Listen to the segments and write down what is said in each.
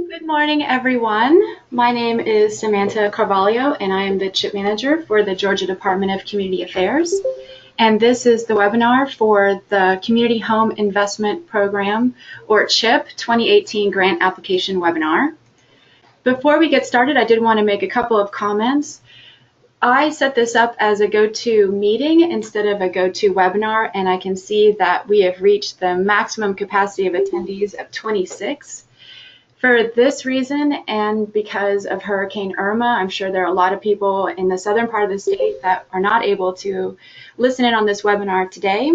Good morning, everyone. My name is Samantha Carvalho, and I am the CHIP manager for the Georgia Department of Community Affairs. And this is the webinar for the Community Home Investment Program, or CHIP 2018 Grant Application Webinar. Before we get started, I did want to make a couple of comments. I set this up as a go-to meeting instead of a go-to webinar, and I can see that we have reached the maximum capacity of attendees of 26. For this reason, and because of Hurricane Irma, I'm sure there are a lot of people in the southern part of the state that are not able to listen in on this webinar today.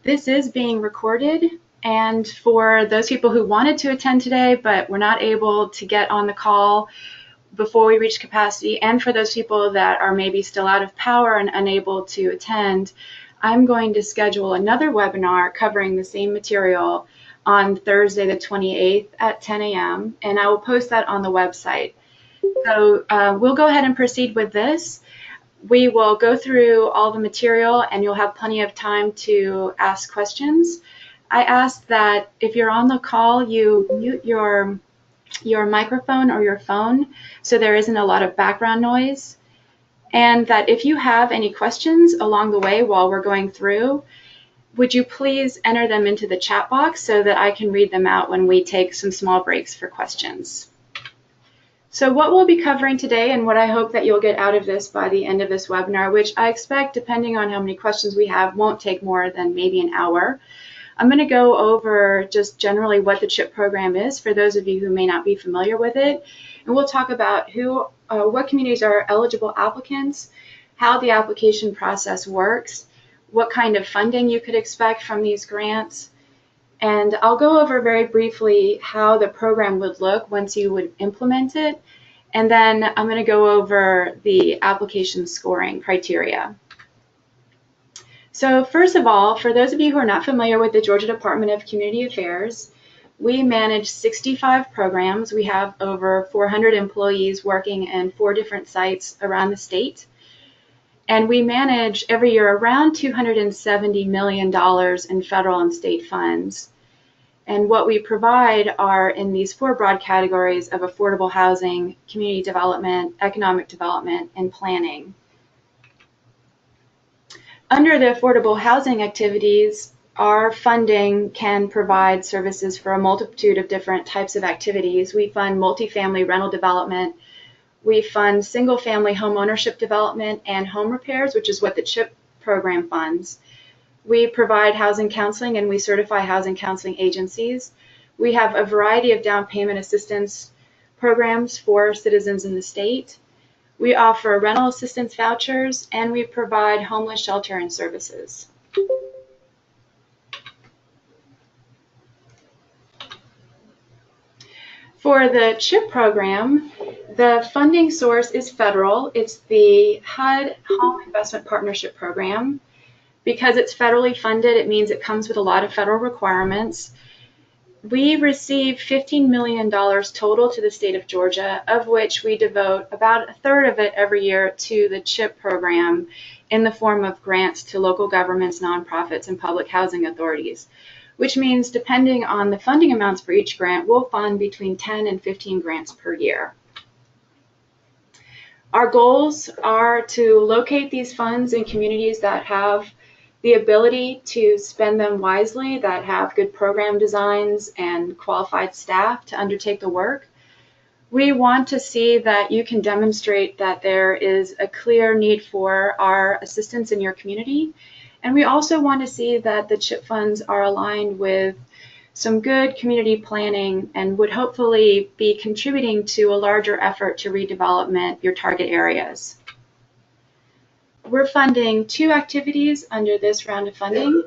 This is being recorded, and for those people who wanted to attend today but were not able to get on the call before we reach capacity, and for those people that are maybe still out of power and unable to attend, I'm going to schedule another webinar covering the same material on Thursday the 28th at 10 a.m. and I will post that on the website. So we'll go ahead and proceed with this. We will go through all the material and you'll have plenty of time to ask questions. I ask that if you're on the call, you mute your microphone or your phone so there isn't a lot of background noise. And that if you have any questions along the way while we're going through, would you please enter them into the chat box so that I can read them out when we take some small breaks for questions. So what we'll be covering today, and what I hope that you'll get out of this by the end of this webinar, which I expect, depending on how many questions we have, won't take more than maybe an hour. I'm going to go over just generally what the CHIP program is for those of you who may not be familiar with it. And we'll talk about what communities are eligible applicants, how the application process works, what kind of funding you could expect from these grants. And I'll go over very briefly how the program would look once you would implement it. And then I'm going to go over the application scoring criteria. So first of all, for those of you who are not familiar with the Georgia Department of Community Affairs, we manage 65 programs. We have over 400 employees working in 4 different sites around the state. And we manage every year around $270 million in federal and state funds. And what we provide are in these 4 broad categories of affordable housing, community development, economic development, and planning. Under the affordable housing activities, our funding can provide services for a multitude of different types of activities. We fund multifamily rental development. We fund single-family home ownership development and home repairs, which is what the CHIP program funds. We provide housing counseling and we certify housing counseling agencies. We have a variety of down payment assistance programs for citizens in the state. We offer rental assistance vouchers and we provide homeless shelter and services. For the CHIP program, the funding source is federal. It's the HUD Home Investment Partnership Program. Because it's federally funded, it means it comes with a lot of federal requirements. We receive $15 million total to the state of Georgia, of which we devote about a third of it every year to the CHIP program in the form of grants to local governments, nonprofits, and public housing authorities, which means depending on the funding amounts for each grant, we'll fund between 10 and 15 grants per year. Our goals are to locate these funds in communities that have the ability to spend them wisely, that have good program designs and qualified staff to undertake the work. We want to see that you can demonstrate that there is a clear need for our assistance in your community. And we also want to see that the CHIP funds are aligned with some good community planning and would hopefully be contributing to a larger effort to redevelopment your target areas. We're funding 2 activities under this round of funding: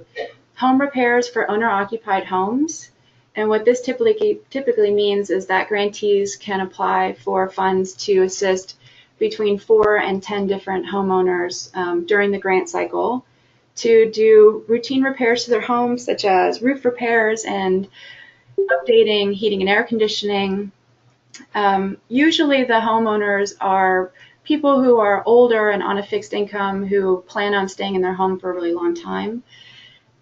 home repairs for owner-occupied homes. And what this typically means is that grantees can apply for funds to assist between 4 and 10 different homeowners during the grant cycle to do routine repairs to their homes, such as roof repairs and updating heating and air conditioning. Usually the homeowners are people who are older and on a fixed income who plan on staying in their home for a really long time.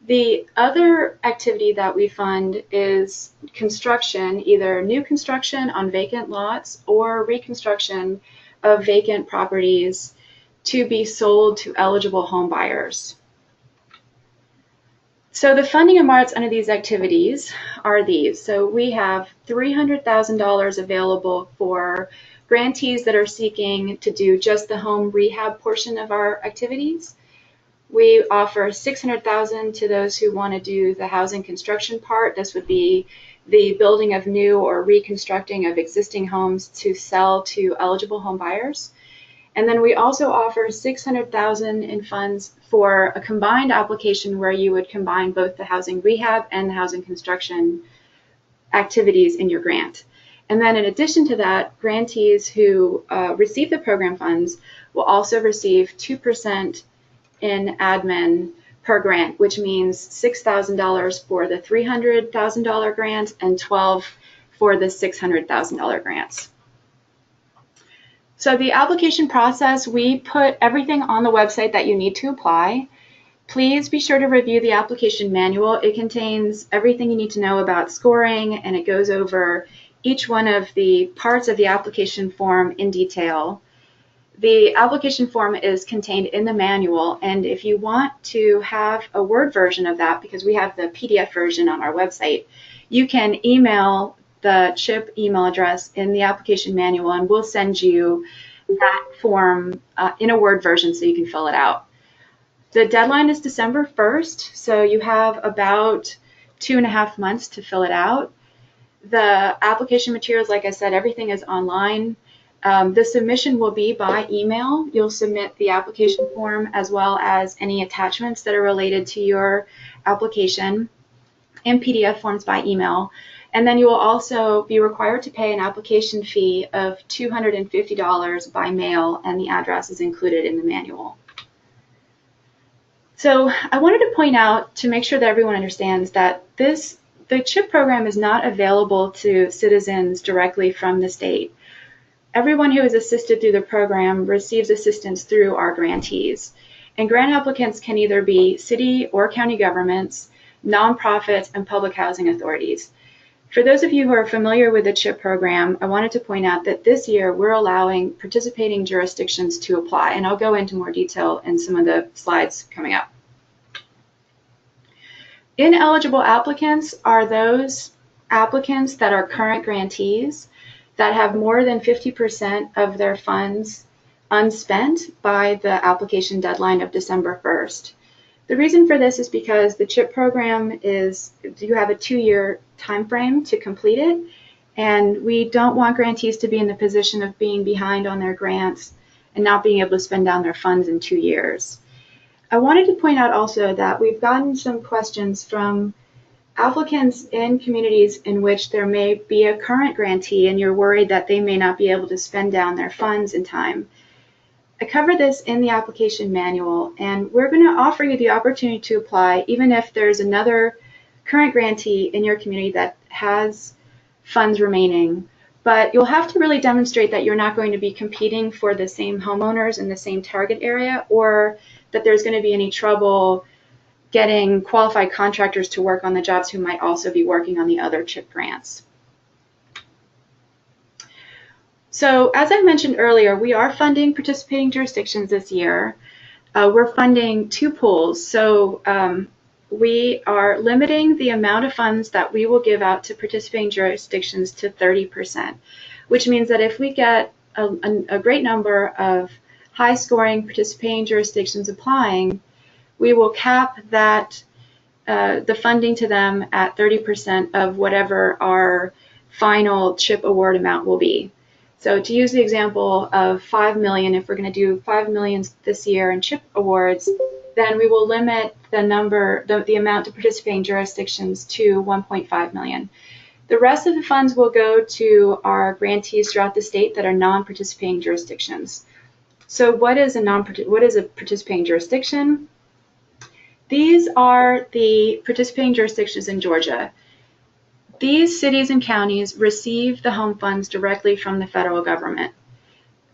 The other activity that we fund is construction, either new construction on vacant lots or reconstruction of vacant properties to be sold to eligible home buyers. So the funding amounts under these activities are these. So we have $300,000 available for grantees that are seeking to do just the home rehab portion of our activities. We offer $600,000 to those who want to do the housing construction part. This would be the building of new or reconstructing of existing homes to sell to eligible home buyers. And then we also offer $600,000 in funds for a combined application where you would combine both the housing rehab and the housing construction activities in your grant. And then in addition to that, grantees who receive the program funds will also receive 2% in admin per grant, which means $6,000 for the $300,000 grant and $12,000 for the $600,000 grants. So the application process, we put everything on the website that you need to apply. Please be sure to review the application manual. It contains everything you need to know about scoring, and it goes over each one of the parts of the application form in detail. The application form is contained in the manual, and if you want to have a Word version of that, because we have the PDF version on our website, you can email the CHIP email address in the application manual, and we'll send you that form in a Word version so you can fill it out. The deadline is December 1st, so you have about 2.5 months to fill it out. The application materials, like I said, everything is online. The submission will be by email. You'll submit the application form as well as any attachments that are related to your application in PDF forms by email. And then you will also be required to pay an application fee of $250 by mail, and the address is included in the manual. So I wanted to point out, to make sure that everyone understands, that the CHIP program is not available to citizens directly from the state. Everyone who is assisted through the program receives assistance through our grantees. And grant applicants can either be city or county governments, nonprofits, and public housing authorities. For those of you who are familiar with the CHIP program, I wanted to point out that this year we're allowing participating jurisdictions to apply, and I'll go into more detail in some of the slides coming up. Ineligible applicants are those applicants that are current grantees that have more than 50% of their funds unspent by the application deadline of December 1st. The reason for this is because the CHIP program you have a 2-year time frame to complete it, and we don't want grantees to be in the position of being behind on their grants and not being able to spend down their funds in 2 years. I wanted to point out also that we've gotten some questions from applicants in communities in which there may be a current grantee and you're worried that they may not be able to spend down their funds in time. I cover this in the application manual, and we're going to offer you the opportunity to apply even if there's another current grantee in your community that has funds remaining. But you'll have to really demonstrate that you're not going to be competing for the same homeowners in the same target area, or that there's going to be any trouble getting qualified contractors to work on the jobs who might also be working on the other CHIP grants. So as I mentioned earlier, we are funding participating jurisdictions this year. We're funding 2 pools. So we are limiting the amount of funds that we will give out to participating jurisdictions to 30%, which means that if we get a great number of high-scoring participating jurisdictions applying, we will cap that the funding to them at 30% of whatever our final CHIP award amount will be. So to use the example of $5 million, if we're going to do $5 million this year in CHIP awards, then we will limit the amount to participating jurisdictions to $1.5 million. The rest of the funds will go to our grantees throughout the state that are non-participating jurisdictions. So what is a participating jurisdiction? These are the participating jurisdictions in Georgia. These cities and counties receive the home funds directly from the federal government.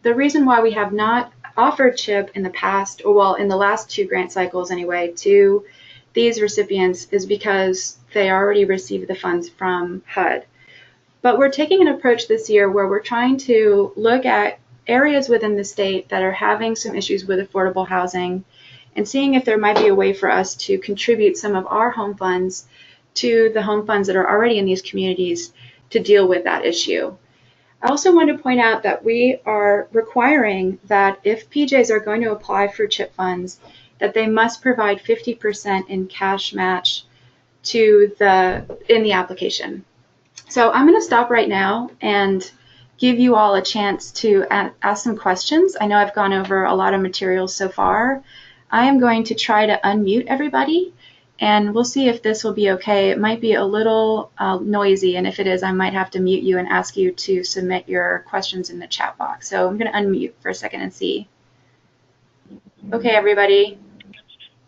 The reason why we have not offered CHIP in the past, or well, in the last 2 grant cycles anyway, to these recipients is because they already received the funds from HUD. But we're taking an approach this year where we're trying to look at areas within the state that are having some issues with affordable housing and seeing if there might be a way for us to contribute some of our home funds to the home funds that are already in these communities to deal with that issue. I also want to point out that we are requiring that if PJs are going to apply for CHIP funds, that they must provide 50% in cash match in the application. So I'm going to stop right now and give you all a chance to ask some questions. I know I've gone over a lot of materials so far. I am going to try to unmute everybody, and we'll see if this will be okay. It might be a little noisy, and if it is, I might have to mute you and ask you to submit your questions in the chat box. So I'm going to unmute for a second and see. Okay, everybody.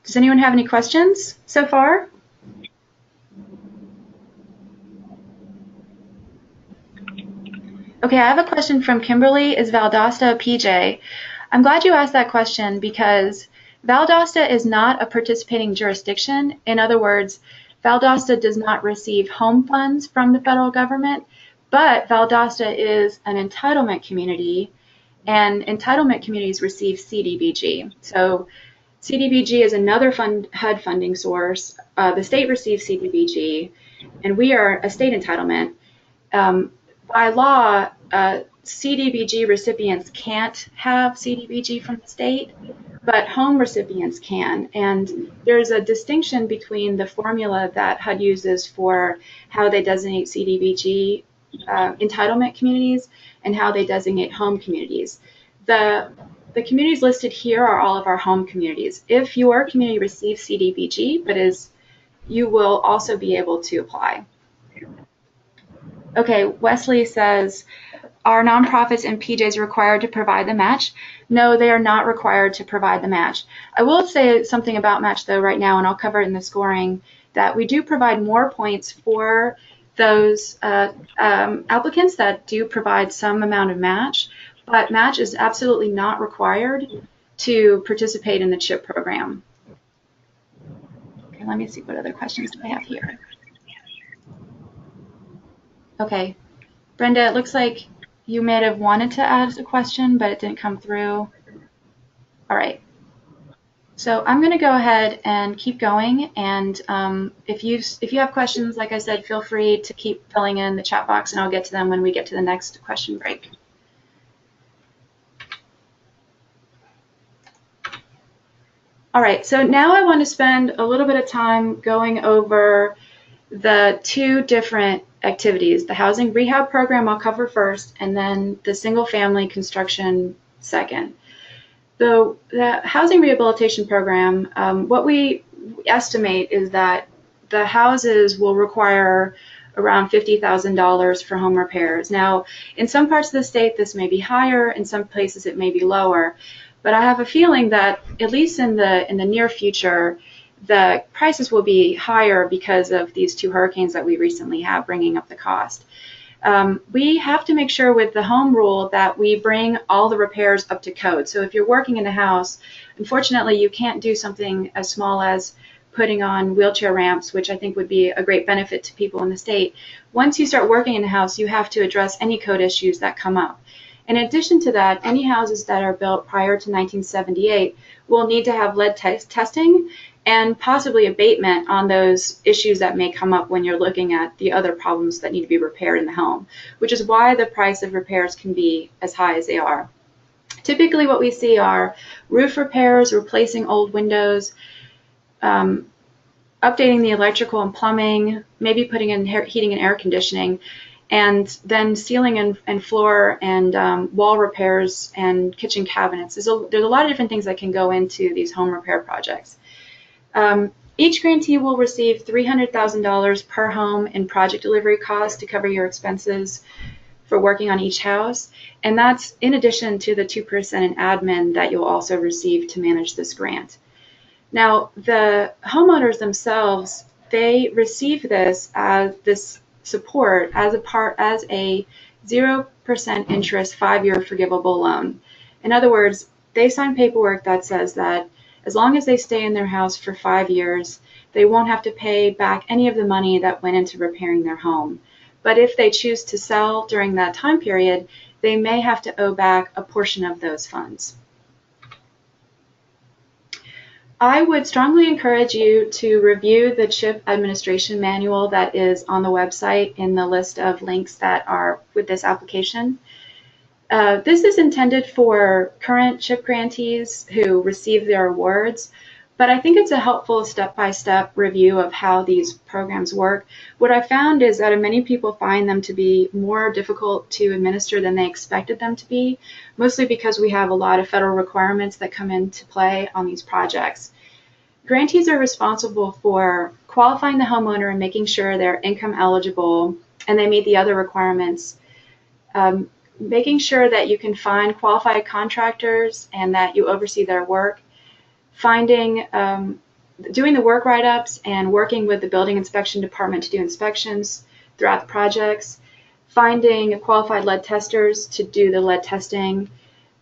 Does anyone have any questions so far? Okay, I have a question from Kimberly. Is Valdosta a PJ? I'm glad you asked that question because Valdosta is not a participating jurisdiction. In other words, Valdosta does not receive home funds from the federal government, but Valdosta is an entitlement community, and entitlement communities receive CDBG. So CDBG is another HUD funding source. The state receives CDBG, and we are a state entitlement. By law, CDBG recipients can't have CDBG from the state, but home recipients can. And there's a distinction between the formula that HUD uses for how they designate CDBG entitlement communities and how they designate home communities. The communities listed here are all of our home communities. If your community receives CDBG, you will also be able to apply. Okay, Wesley says, are nonprofits and PJs required to provide the match? No, they are not required to provide the match. I will say something about match though right now, and I'll cover it in the scoring, that we do provide more points for those applicants that do provide some amount of match, but match is absolutely not required to participate in the CHIP program. Okay, let me see what other questions I have here. Okay, Brenda, it looks like you may have wanted to ask a question, but it didn't come through. All right. So I'm going to go ahead and keep going. And if you have questions, like I said, feel free to keep filling in the chat box, and I'll get to them when we get to the next question break. All right. So now I want to spend a little bit of time going over the two different activities. The housing rehab program I'll cover first, and then the single family construction second. The housing rehabilitation program, what we estimate is that the houses will require around $50,000 for home repairs. Now, in some parts of the state, this may be higher. In some places, it may be lower. But I have a feeling that, at least in the near future, the prices will be higher because of these two hurricanes that we recently have bringing up the cost. We have to make sure with the home rule that we bring all the repairs up to code. So if you're working in a house, unfortunately, you can't do something as small as putting on wheelchair ramps, which I think would be a great benefit to people in the state. Once you start working in a house, you have to address any code issues that come up. In addition to that, any houses that are built prior to 1978 will need to have lead testing and possibly abatement on those issues that may come up when you're looking at the other problems that need to be repaired in the home, which is why the price of repairs can be as high as they are. Typically what we see are roof repairs, replacing old windows, updating the electrical and plumbing, maybe putting in heating and air conditioning, and then ceiling and floor and wall repairs and kitchen cabinets. There's a lot of different things that can go into these home repair projects. Each grantee will receive $300,000 per home in project delivery costs to cover your expenses for working on each house, and that's in addition to the 2% in admin that you'll also receive to manage this grant. Now, the homeowners themselves, they receive this support as a 0% interest 5-year forgivable loan. In other words, they sign paperwork that says that as long as they stay in their house for 5 years, they won't have to pay back any of the money that went into repairing their home. But if they choose to sell during that time period, they may have to owe back a portion of those funds. I would strongly encourage you to review the CHIP administration manual that is on the website in the list of links that are with this application. This is intended for current CHIP grantees who receive their awards, but I think it's a helpful step-by-step review of how these programs work. What I found is that many people find them to be more difficult to administer than they expected them to be, mostly because we have a lot of federal requirements that come into play on these projects. Grantees are responsible for qualifying the homeowner and making sure they're income eligible and they meet the other requirements, making sure that you can find qualified contractors and that you oversee their work, doing the work write-ups and working with the building inspection department to do inspections throughout the projects, finding qualified lead testers to do the lead testing,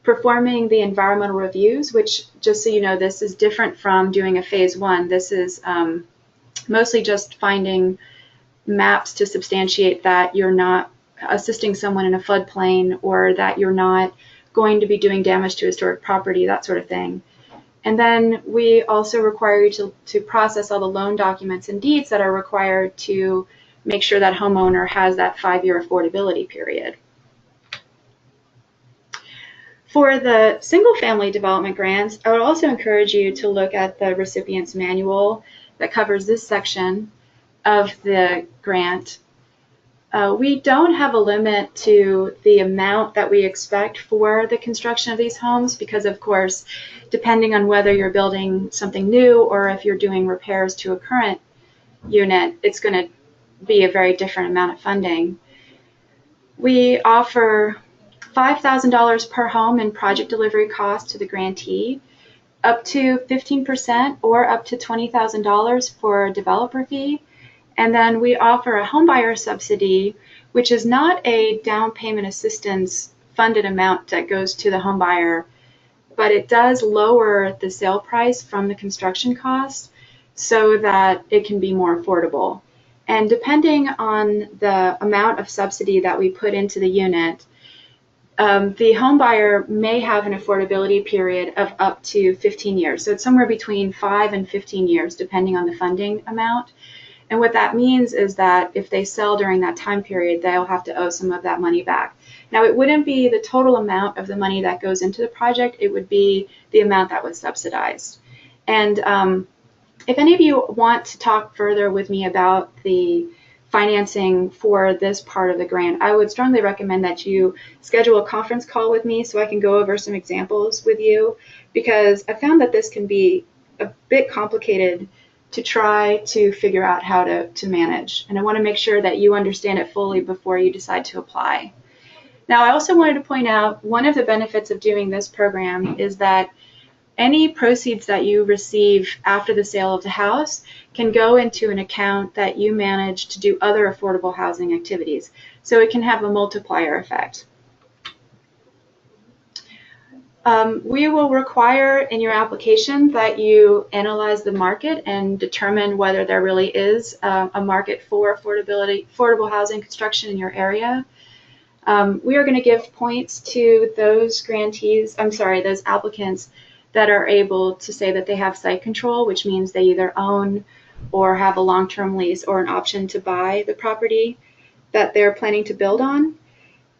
performing the environmental reviews, which, just so you know, this is different from doing a phase one. This is mostly just finding maps to substantiate that you're not assisting someone in a floodplain or that you're not going to be doing damage to historic property, that sort of thing. And then we also require you to process all the loan documents and deeds that are required to make sure that homeowner has that 5-year affordability period. For the single-family development grants, I would also encourage you to look at the recipient's manual that covers this section of the grant. We don't have a limit to the amount that we expect for the construction of these homes because, of course, depending on whether you're building something new or if you're doing repairs to a current unit, it's going to be a very different amount of funding. We offer $5,000 per home in project delivery costs to the grantee, up to 15% or up to $20,000 for a developer fee. And then we offer a homebuyer subsidy, which is not a down payment assistance funded amount that goes to the homebuyer, but it does lower the sale price from the construction cost so that it can be more affordable. And depending on the amount of subsidy that we put into the unit, the homebuyer may have an affordability period of up to 15 years. So it's somewhere between 5 and 15 years, depending on the funding amount. And what that means is that if they sell during that time period, they'll have to owe some of that money back. Now, it wouldn't be the total amount of the money that goes into the project. It would be the amount that was subsidized. And if any of you want to talk further with me about the financing for this part of the grant, I would strongly recommend that you schedule a conference call with me so I can go over some examples with you, because I found that this can be a bit complicated to try to figure out how to manage. And I want to make sure that you understand it fully before you decide to apply. Now, I also wanted to point out one of the benefits of doing this program is that any proceeds that you receive after the sale of the house can go into an account that you manage to do other affordable housing activities. So it can have a multiplier effect. We will require in your application that you analyze the market and determine whether there really is a market for affordable housing construction in your area. We are going to give points to those those applicants that are able to say that they have site control, which means they either own or have a long-term lease or an option to buy the property that they're planning to build on.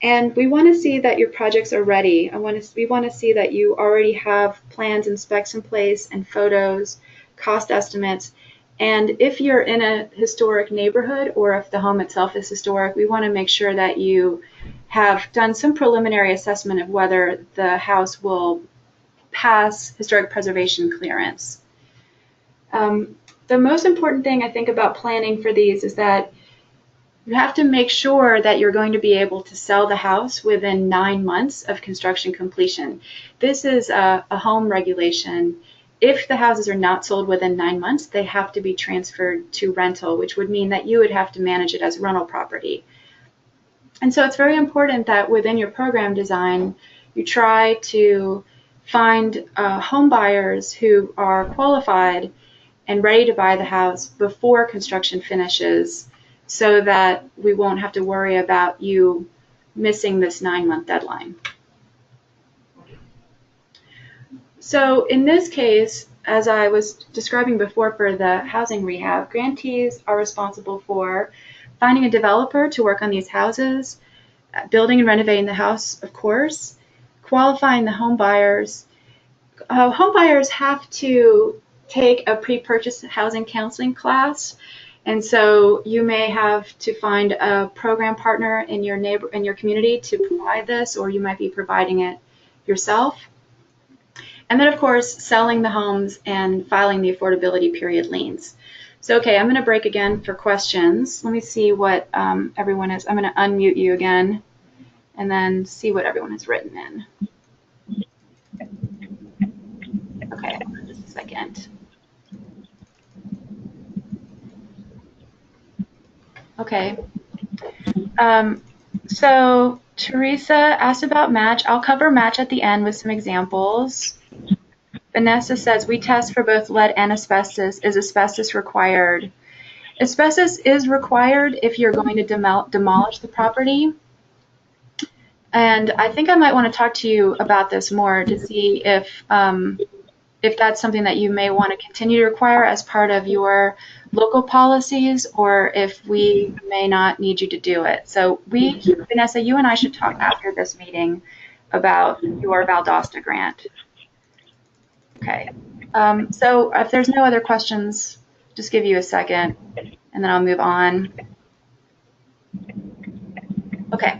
And we want to see that your projects are ready. We want to see that you already have plans and specs in place and photos, cost estimates. And if you're in a historic neighborhood or if the home itself is historic, we want to make sure that you have done some preliminary assessment of whether the house will pass historic preservation clearance. The most important thing I think about planning for these is that you have to make sure that you're going to be able to sell the house within 9 months of construction completion. This is a home regulation. If the houses are not sold within 9 months, they have to be transferred to rental, which would mean that you would have to manage it as rental property. And so it's very important that within your program design, you try to find home buyers who are qualified and ready to buy the house before construction finishes, so that we won't have to worry about you missing this 9-month deadline. So in this case, as I was describing before for the housing rehab, grantees are responsible for finding a developer to work on these houses, building and renovating the house, of course, qualifying the home buyers. Home buyers have to take a pre-purchase housing counseling class, and so you may have to find a program partner in your community to provide this, or you might be providing it yourself. And then, of course, selling the homes and filing the affordability period liens. So, okay, I'm going to break again for questions. Let me see what everyone is. I'm going to unmute you again and then see what everyone has written in. Okay, just a second. Okay. So Teresa asked about match. I'll cover match at the end with some examples. Vanessa says, we test for both lead and asbestos. Is asbestos required? Asbestos is required if you're going to demolish the property. And I think I might want to talk to you about this more to see if that's something that you may want to continue to require as part of your local policies, or if we may not need you to do it. So Vanessa, you and I should talk after this meeting about your Valdosta grant. Okay. So if there's no other questions, just give you a second, and then I'll move on. Okay.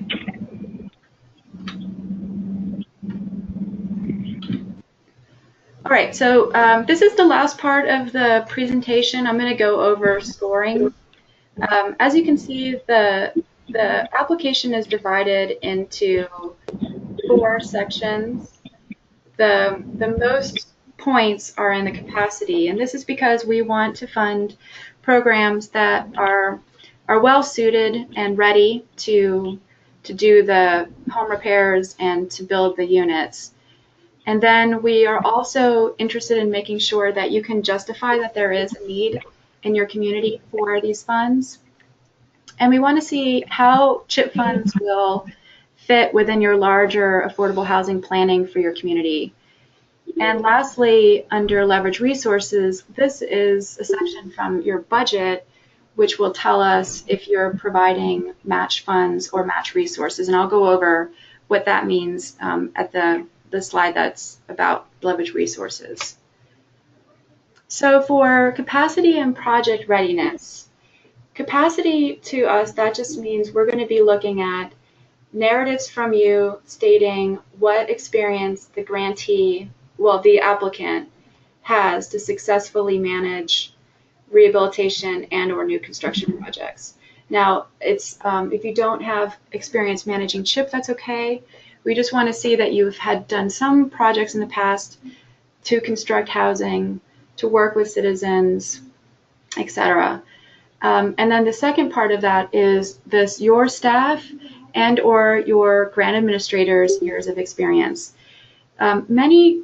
All right, so this is the last part of the presentation. I'm going to go over scoring. As you can see, the application is divided into 4 sections. The most points are in the capacity, and this is because we want to fund programs that are well suited and ready to do the home repairs and to build the units. And then we are also interested in making sure that you can justify that there is a need in your community for these funds. And we want to see how CHIP funds will fit within your larger affordable housing planning for your community. And lastly, under leverage resources, this is a section from your budget which will tell us if you're providing match funds or match resources. And I'll go over what that means at the slide that's about leverage resources. So for capacity and project readiness, capacity to us, that just means we're going to be looking at narratives from you stating what experience the grantee, well, the applicant has to successfully manage rehabilitation and or new construction projects. Now, it's if you don't have experience managing CHIP, that's okay. We just want to see that you've had done some projects in the past to construct housing, to work with citizens, etc. And then the second part of that is your staff and or your grant administrator's years of experience. Many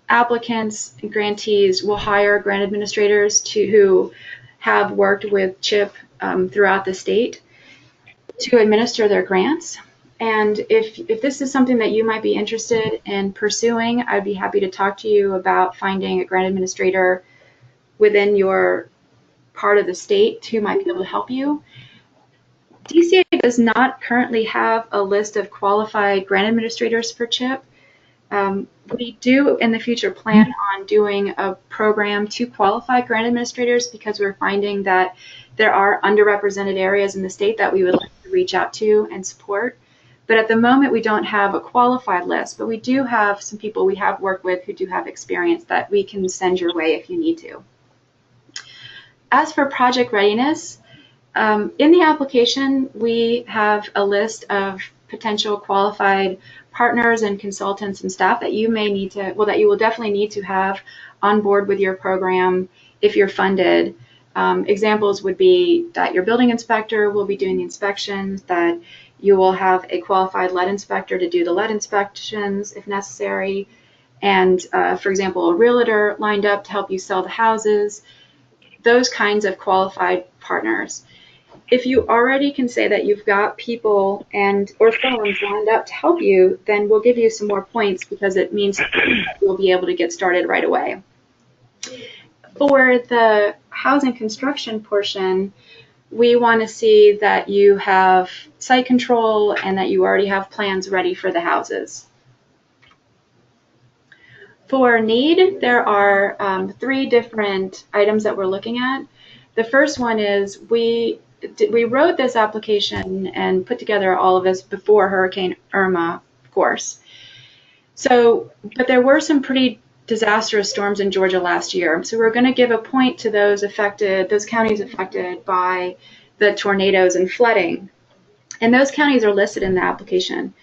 applicants and grantees will hire grant administrators who have worked with CHIP throughout the state to administer their grants. And if this is something that you might be interested in pursuing, I'd be happy to talk to you about finding a grant administrator within your part of the state who might be able to help you. DCA does not currently have a list of qualified grant administrators for CHIP. We do in the future plan on doing a program to qualify grant administrators because we're finding that there are underrepresented areas in the state that we would like to reach out to and support. But at the moment, we don't have a qualified list, but we do have some people we have worked with who do have experience that we can send your way if you need to. As for project readiness, in the application, we have a list of potential qualified partners and consultants and staff that you may need to, well, that you will definitely need to have on board with your program if you're funded. Examples would be that your building inspector will be doing the inspections, that you will have a qualified lead inspector to do the lead inspections if necessary, and for example, a realtor lined up to help you sell the houses. those kinds of qualified partners. If you already can say that you've got people and or firms lined up to help you, then we'll give you some more points because it means you'll be able to get started right away. For the housing construction portion, we want to see that you have site control and that you already have plans ready for the houses. For need, there are 3 different items that we're looking at. The first one is we wrote this application and put together all of this before Hurricane Irma, of course. So, but there were some pretty disastrous storms in Georgia last year. So we're going to give a point to those counties affected by the tornadoes and flooding. And those counties are listed in the application.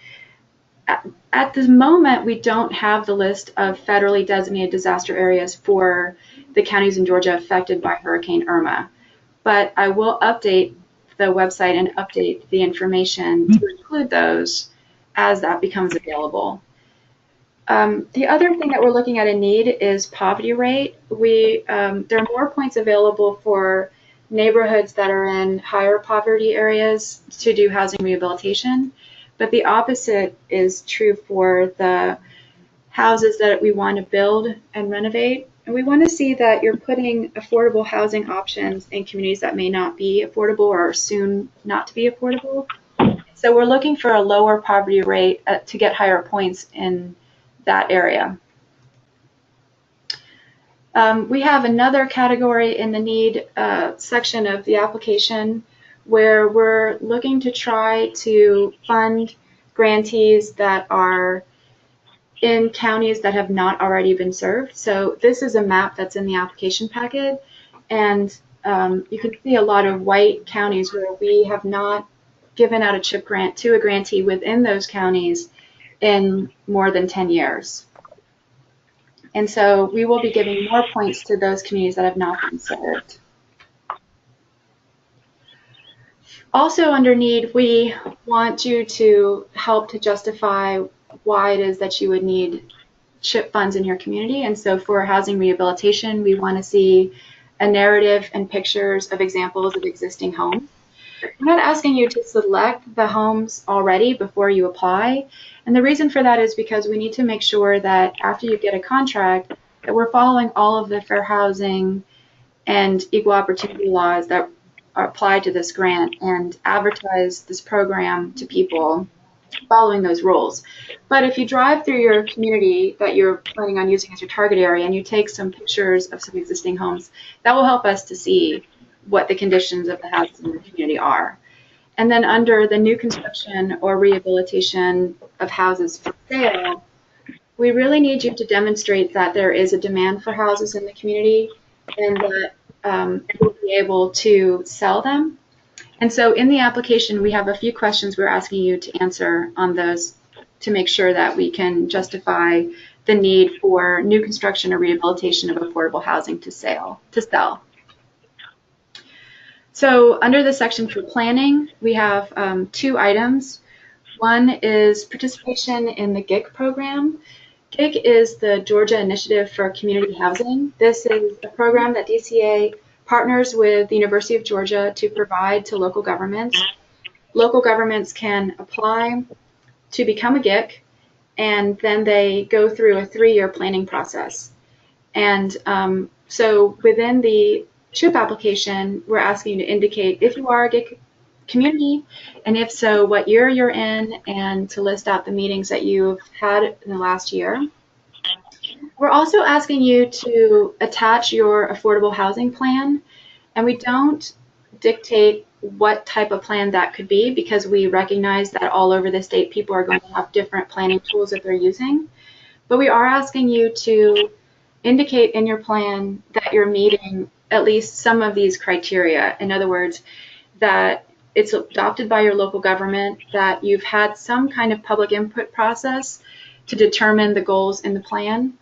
At the moment, we don't have the list of federally designated disaster areas for the counties in Georgia affected by Hurricane Irma. But I will update the website and update the information to include those as that becomes available. The other thing that we're looking at in need is poverty rate. There are more points available for neighborhoods that are in higher poverty areas to do housing rehabilitation, but the opposite is true for the houses that we want to build and renovate. And we want to see that you're putting affordable housing options in communities that may not be affordable or soon not to be affordable. So we're looking for a lower poverty rate to get higher points in that area. We have another category in the need section of the application where we're looking to try to fund grantees that are in counties that have not already been served. So this is a map that's in the application packet, and you can see a lot of white counties where we have not given out a CHIP grant to a grantee within those counties in more than 10 years. And so we will be giving more points to those communities that have not been served. Also under need, we want you to help to justify why it is that you would need CHIP funds in your community. And so for housing rehabilitation, we want to see a narrative and pictures of examples of existing homes. I'm not asking you to select the homes already before you apply. And the reason for that is because we need to make sure that after you get a contract, that we're following all of the fair housing and equal opportunity laws that are applied to this grant and advertise this program to people following those rules. But if you drive through your community that you're planning on using as your target area and you take some pictures of some existing homes, that will help us to see what the conditions of the houses in the community are. And then under the new construction or rehabilitation of houses for sale, we really need you to demonstrate that there is a demand for houses in the community and that you'll be able to sell them. And so in the application, we have a few questions we're asking you to answer on those to make sure that we can justify the need for new construction or rehabilitation of affordable housing to sell. So under the section for planning, we have 2 items. One is participation in the GIC program. GIC is the Georgia Initiative for Community Housing. This is a program that DCA partners with the University of Georgia to provide to local governments. Local governments can apply to become a GIC, and then they go through a 3-year planning process. And so within the CHIP application, we're asking you to indicate if you are a GIC community, and if so, what year you're in, and to list out the meetings that you've had in the last year. We're also asking you to attach your affordable housing plan, and we don't dictate what type of plan that could be because we recognize that all over the state people are going to have different planning tools that they're using. But we are asking you to indicate in your plan that you're meeting at least some of these criteria. In other words, that it's adopted by your local government, that you've had some kind of public input process to determine the goals in the plan,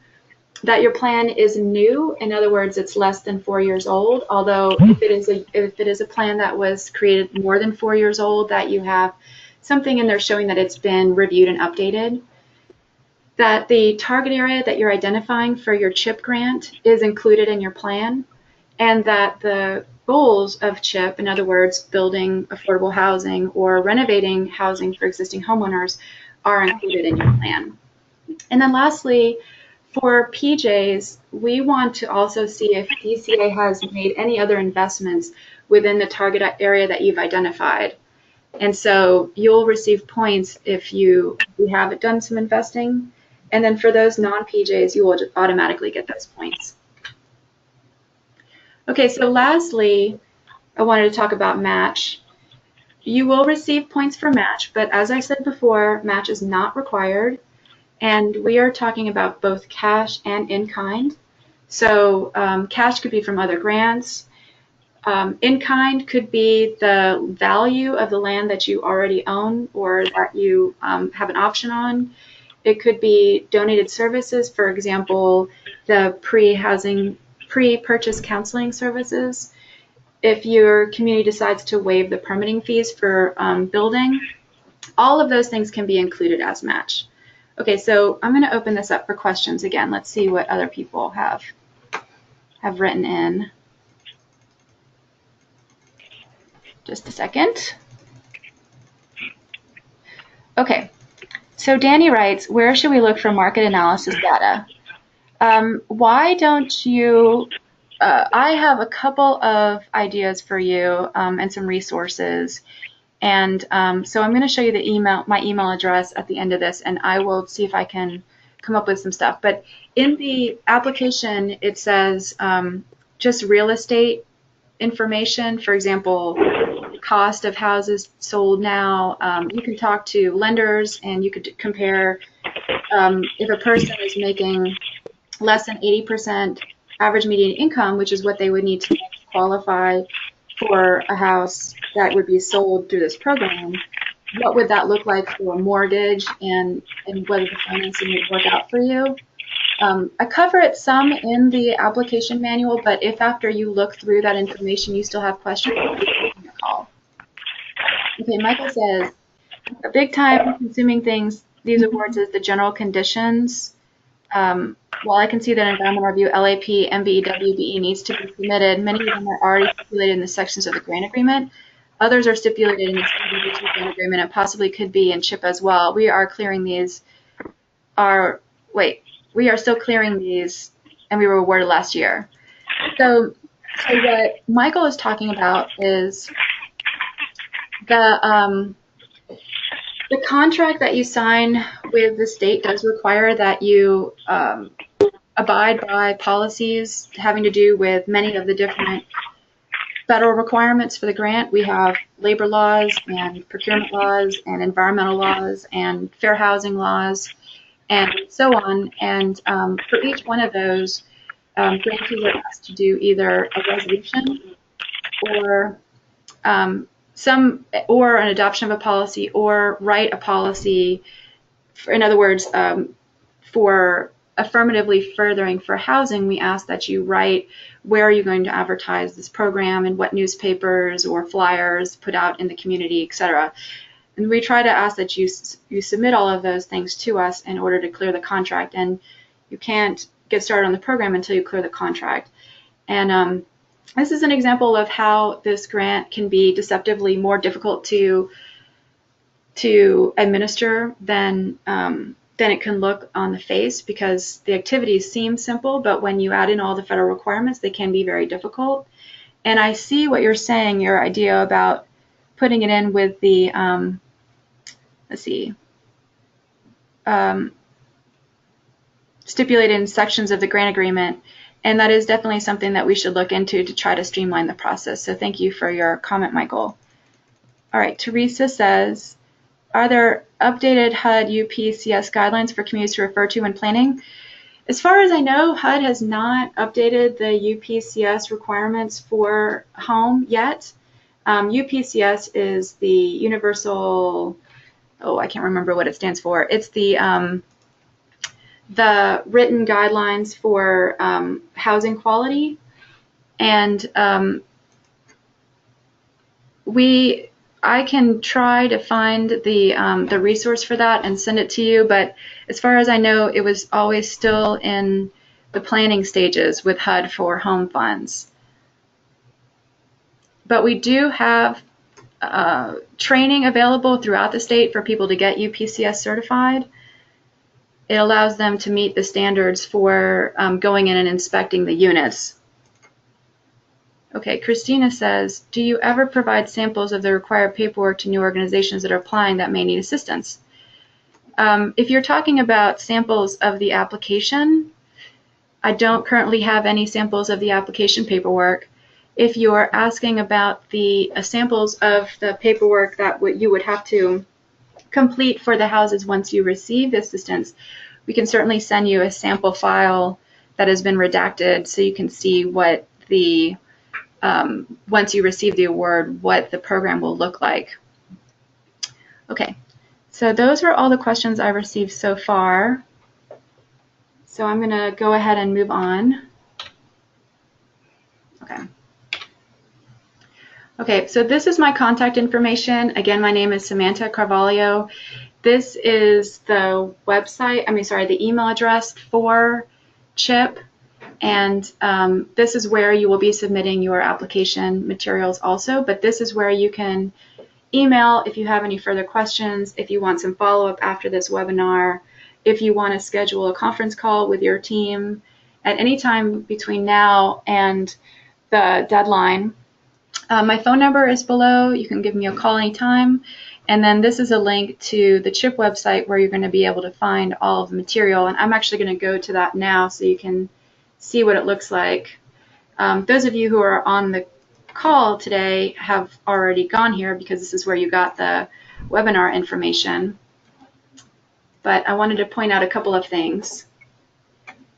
that your plan is new. In other words, it's less than 4 years old, although if it is a plan that was created more than 4 years old, that you have something in there showing that it's been reviewed and updated, that the target area that you're identifying for your CHIP grant is included in your plan, and that the goals of CHIP, in other words, building affordable housing or renovating housing for existing homeowners, are included in your plan. And then lastly, for PJs, we want to also see if DCA has made any other investments within the target area that you've identified. And so you'll receive points if you haven't done some investing. And then for those non-PJs, you will just automatically get those points. Okay, so lastly, I wanted to talk about match. You will receive points for match, but as I said before, match is not required. And we are talking about both cash and in-kind. So cash could be from other grants. In-kind could be the value of the land that you already own or that you have an option on. It could be donated services, for example, the pre-purchase counseling services. If your community decides to waive the permitting fees for building, all of those things can be included as match. Okay, so I'm going to open this up for questions again. Let's see what other people have written in. Just a second. Okay, so Danny writes, where should we look for market analysis data? Why don't you, I have a couple of ideas for you and some resources. And so I'm going to show you the my email address at the end of this, and I will see if I can come up with some stuff. But in the application, it says just real estate information. For example, cost of houses sold now. You can talk to lenders, and you could compare if a person is making less than 80% average median income, which is what they would need to qualify for a house that would be sold through this program, what would that look like for a mortgage and whether the financing would work out for you? I cover it some in the application manual, but if after you look through that information you still have questions, give me a call. Okay, Michael says, a big time consuming things, these awards is the general conditions. While I can see that environmental review, LAP, MBE, WBE needs to be submitted, many of them are already stipulated in the sections of the grant agreement. Others are stipulated in the CDBG grant agreement and possibly could be in CHIP as well. We are clearing these. We are still clearing these, and we were awarded last year. So what Michael is talking about is the contract that you sign with the state does require that you abide by policies having to do with many of the different federal requirements for the grant. We have labor laws and procurement laws and environmental laws and fair housing laws and so on. And for each one of those, grantees are asked to do either a resolution or an adoption of a policy or write a policy. In other words, for affirmatively furthering for housing, we ask that you write where are you going to advertise this program and what newspapers or flyers put out in the community, etc. And we try to ask that you submit all of those things to us in order to clear the contract. And you can't get started on the program until you clear the contract. And this is an example of how this grant can be deceptively more difficult to administer than it can look on the face, because the activities seem simple, but when you add in all the federal requirements, they can be very difficult. And I see what you're saying, your idea about putting it in with the, stipulated in sections of the grant agreement, and that is definitely something that we should look into to try to streamline the process. So thank you for your comment, Michael. All right, Teresa says, are there updated HUD UPCS guidelines for communities to refer to when planning? As far as I know, HUD has not updated the UPCS requirements for home yet. UPCS is the Universal, I can't remember what it stands for. It's the written guidelines for housing quality. And I can try to find the resource for that and send it to you, but as far as I know, it was always still in the planning stages with HUD for home funds. But we do have training available throughout the state for people to get UPCS certified. It allows them to meet the standards for going in and inspecting the units. Okay, Christina says, do you ever provide samples of the required paperwork to new organizations that are applying that may need assistance? If you're talking about samples of the application, I don't currently have any samples of the application paperwork. If you're asking about the samples of the paperwork that you would have to complete for the houses once you receive assistance, we can certainly send you a sample file that has been redacted so you can see what the once you receive the award, what the program will look like. Okay, so those are all the questions I received so far. So I'm going to go ahead and move on. Okay, so this is my contact information. Again, my name is Samantha Carvalho. This is the website, the email address for CHIP. And this is where you will be submitting your application materials also, but this is where you can email if you have any further questions, if you want some follow-up after this webinar, if you want to schedule a conference call with your team at any time between now and the deadline. My phone number is below. You can give me a call anytime. And then this is a link to the CHIP website where you're going to be able to find all of the material. And I'm actually going to go to that now so you can see what it looks like. Those of you who are on the call today have already gone here because this is where you got the webinar information. But I wanted to point out a couple of things.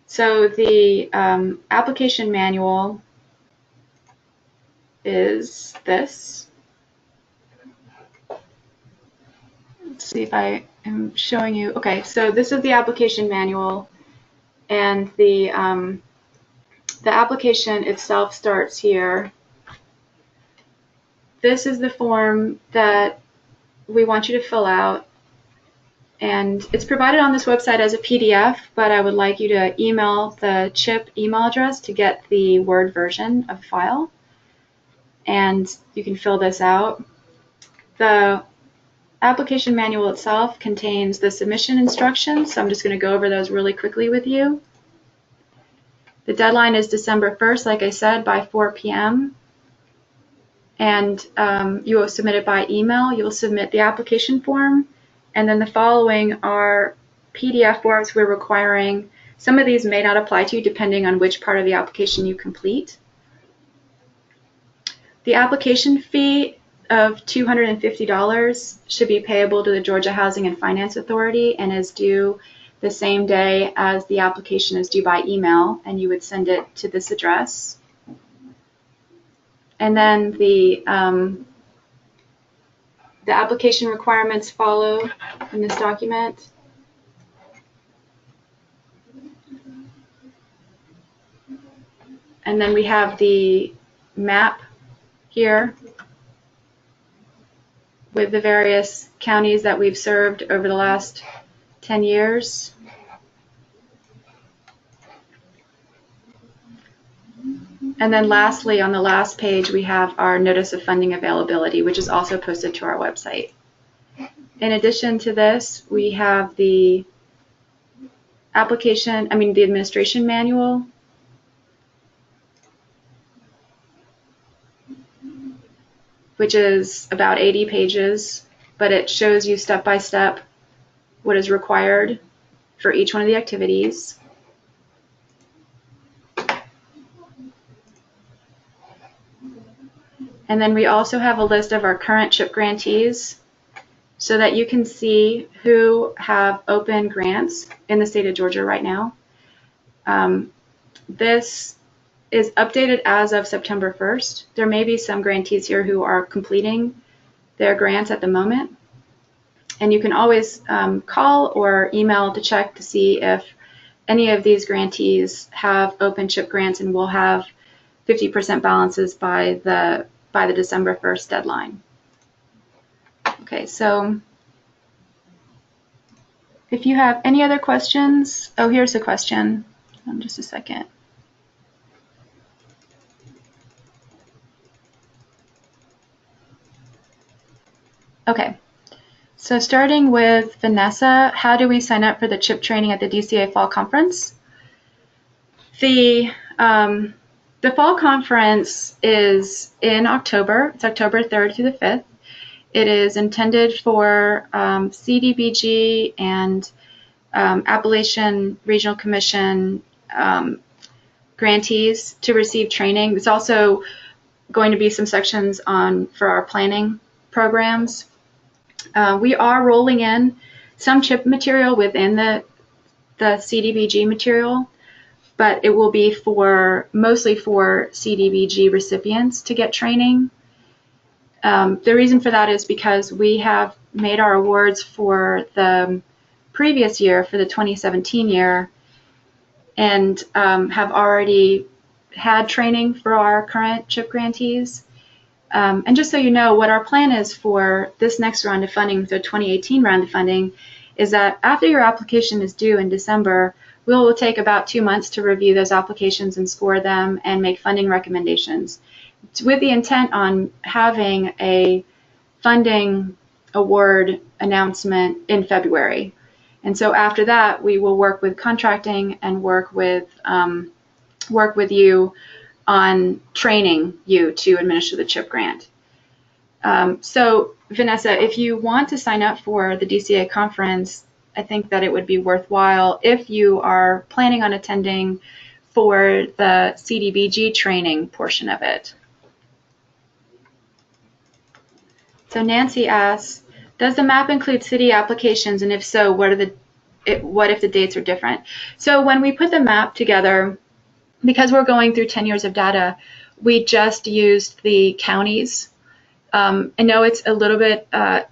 So the application manual is this. Let's see if I am showing you. Okay, so this is the application manual, and the application itself starts here. This is the form that we want you to fill out, and it's provided on this website as a PDF, but I would like you to email the CHIP email address to get the Word version of the file, and you can fill this out. The application manual itself contains the submission instructions, so I'm just going to go over those really quickly with you. The deadline is December 1st, like I said, by 4 p.m. And you will submit it by email. You will submit the application form, and then the following are PDF forms we're requiring. Some of these may not apply to you depending on which part of the application you complete. The application fee of $250 should be payable to the Georgia Housing and Finance Authority and is due the same day as the application is due by email, and you would send it to this address. And then the application requirements follow in this document. And then we have the map here with the various counties that we've served over the last 10 years. And then lastly, on the last page, we have our notice of funding availability, which is also posted to our website. In addition to this, we have the the administration manual, which is about 80 pages, but it shows you step by step what is required for each one of the activities. And then we also have a list of our current CHIP grantees so that you can see who have open grants in the state of Georgia right now. This is updated as of September 1st. There may be some grantees here who are completing their grants at the moment. And you can always call or email to check to see if any of these grantees have open CHIP grants and will have 50% balances by the December 1st deadline. Okay, so if you have any other questions, oh, here's a question. Just a second. Okay, so starting with Vanessa, how do we sign up for the CHIP training at the DCA Fall Conference? The Fall Conference is in October. It's October 3rd through the 5th. It is intended for CDBG and Appalachian Regional Commission grantees to receive training. There's also going to be some sections for our planning programs. We are rolling in some CHIP material within the CDBG material, but it will be mostly for CDBG recipients to get training. The reason for that is because we have made our awards for the previous year, for the 2017 year, and have already had training for our current CHIP grantees. And just so you know, what our plan is for this next round of funding, the 2018 round of funding, is that after your application is due in December, we'll take about 2 months to review those applications and score them and make funding recommendations, with the intent on having a funding award announcement in February. And so after that, we will work with contracting and work with you on training you to administer the CHIP grant. So Vanessa, if you want to sign up for the DCA conference, I think that it would be worthwhile if you are planning on attending for the CDBG training portion of it. So Nancy asks, does the map include city applications, and if so, what if the dates are different? So when we put the map together, because we're going through 10 years of data, we just used the counties. I know it's a little bit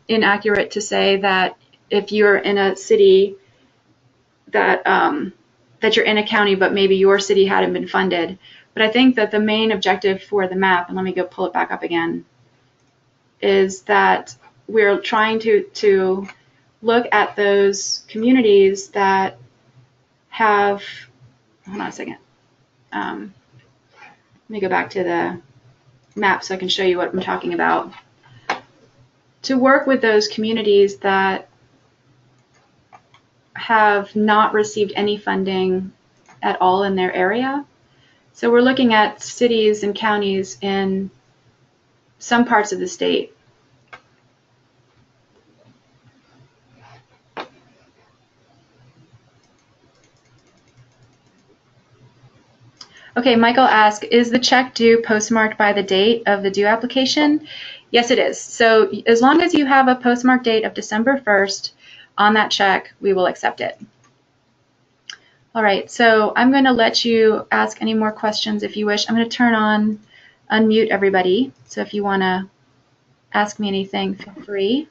inaccurate to say that if you're in a city that you're in a county, but maybe your city hadn't been funded. But I think that the main objective for the map, and let me go pull it back up again, is that we're trying to look at those communities that have, hold on a second. Let me go back to the map so I can show you what I'm talking about. To work with those communities that have not received any funding at all in their area. So we're looking at cities and counties in some parts of the state. Okay, Michael asked, is the check due postmarked by the date of the due application? Yes, it is. So as long as you have a postmark date of December 1st on that check, we will accept it. All right, so I'm going to let you ask any more questions if you wish. I'm going to unmute everybody. So if you want to ask me anything, feel free.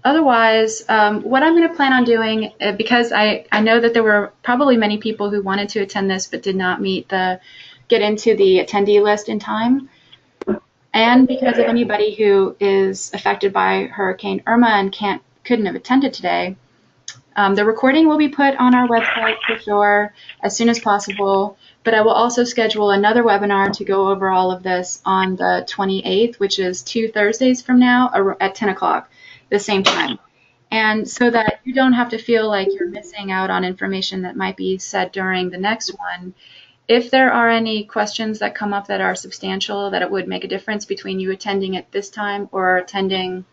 Otherwise, what I'm going to plan on doing, because I know that there were probably many people who wanted to attend this but did not get into the attendee list in time, and because of anybody who is affected by Hurricane Irma and couldn't have attended today, the recording will be put on our website for sure as soon as possible, but I will also schedule another webinar to go over all of this on the 28th, which is 2 Thursdays from now at 10 o'clock. The same time, and so that you don't have to feel like you're missing out on information that might be said during the next one. If there are any questions that come up that are substantial, that it would make a difference between you attending at this time or attending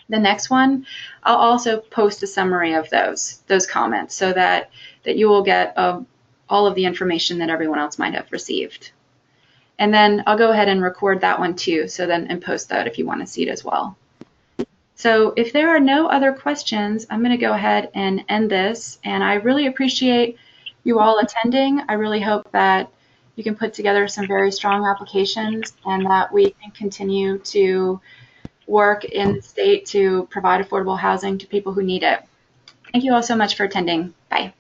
the next one, I'll also post a summary of those comments so that you will get all of the information that everyone else might have received. And then I'll go ahead and record that one too, and post that if you want to see it as well. So if there are no other questions, I'm going to go ahead and end this. And I really appreciate you all attending. I really hope that you can put together some very strong applications and that we can continue to work in the state to provide affordable housing to people who need it. Thank you all so much for attending. Bye.